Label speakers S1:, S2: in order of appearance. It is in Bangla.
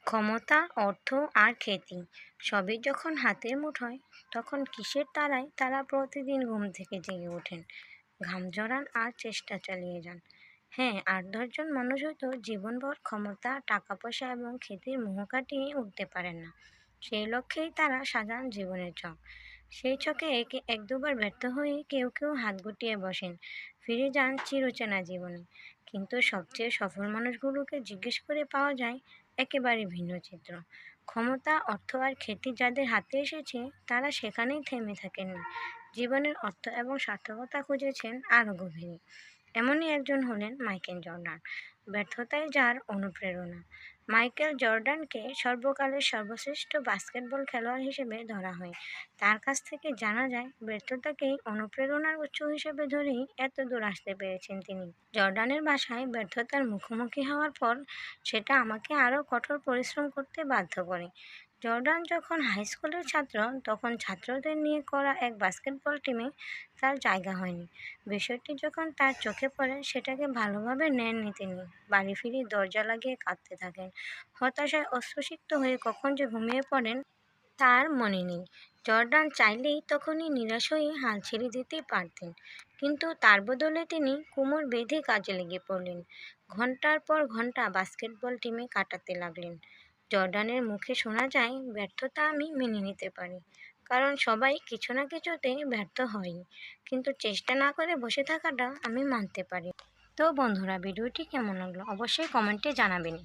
S1: ক্ষমতা, অর্থ আর খ্যাতি সবই যখন হাতের মুঠোয়, তখন কিসের তাড়ায় তারা প্রতিদিন ঘুম থেকে জেগে ওঠেন, ঘাম ঝরান আর চেষ্টা চালিয়ে যান? হ্যাঁ, ৮-১০ জন মানুষ হয়তো জীবনভর ক্ষমতা, টাকা পয়সা এবং খ্যাতির মোহ কাটিয়ে উঠতে পারেন না। সেই লক্ষ্যেই তারা সাজান জীবনের ছক। সেই ছকে একে এক দুবার ব্যর্থ হয়ে কেউ কেউ হাত গুটিয়ে বসেন, ফিরে যান চিরচেনা জীবনে। কিন্তু সবচেয়ে সফল মানুষগুলোকে জিজ্ঞেস করে পাওয়া যায় একেবারে ভিন্ন চিত্র। ক্ষমতা, অর্থ আর খ্যাতি যাদের হাতে এসেছে, তারা সেখানেই থেমে থাকেননি। জীবনের অর্থ এবং সার্থকতা খুঁজেছেন আরও গভীরে। এমনই একজন হলেন মাইকেল জর্ডান, ব্যর্থতায় যার অনুপ্রেরণা। মাইকেল জর্ডানকে সর্বকালের সর্বশ্রেষ্ঠ বাস্কেটবল খেলোয়াড় হিসেবে ধরা হয়। তার কাছ থেকে জানা যায় ব্যর্থতাকেই অনুপ্রেরণার উৎস হিসেবে ধরেই এত দূর আসতে পেরেছেন তিনি। জর্ডানের ভাষায়, ব্যর্থতার মুখোমুখি হওয়ার পর সেটা আমাকে আরও কঠোর পরিশ্রম করতে বাধ্য করে। জর্ডান যখন হাই স্কুলের ছাত্র, তখন ছাত্রদের নিয়ে করা এক বাস্কেটবল টিমে তার জায়গা হয়নি। বিষয়টি যখন তার চোখে পড়ে, সেটাকে ভালোভাবে নেননি তিনি। বাড়ি ফিরে দরজা লাগিয়ে কাঁদতে থাকেন। হতাশায় অশ্রুসিক্ত হয়ে কখন যে ঘুমিয়ে পড়েন তার মনে নেই। জর্ডান চাইলেই তখনই নিরাশ হয়ে হাল ছেড়ে দিতে পারতেন, কিন্তু তার বদলে তিনি কোমর বেঁধে কাজে লেগে পড়লেন। ঘন্টার পর ঘন্টা বাস্কেটবল টিমে কাটাতে লাগলেন। জর্ডানের মুখে শোনা যায়, ব্যর্থতা আমি মেনে নিতে পারি, কারণ সবাই কিছু না কিছুতে ব্যর্থ হয়ই, কিন্তু চেষ্টা না করে বসে থাকাটা আমি মানতে পারি। তো বন্ধুরা, ভিডিওটি কেমন লাগলো অবশ্যই কমেন্টে জানাবেন।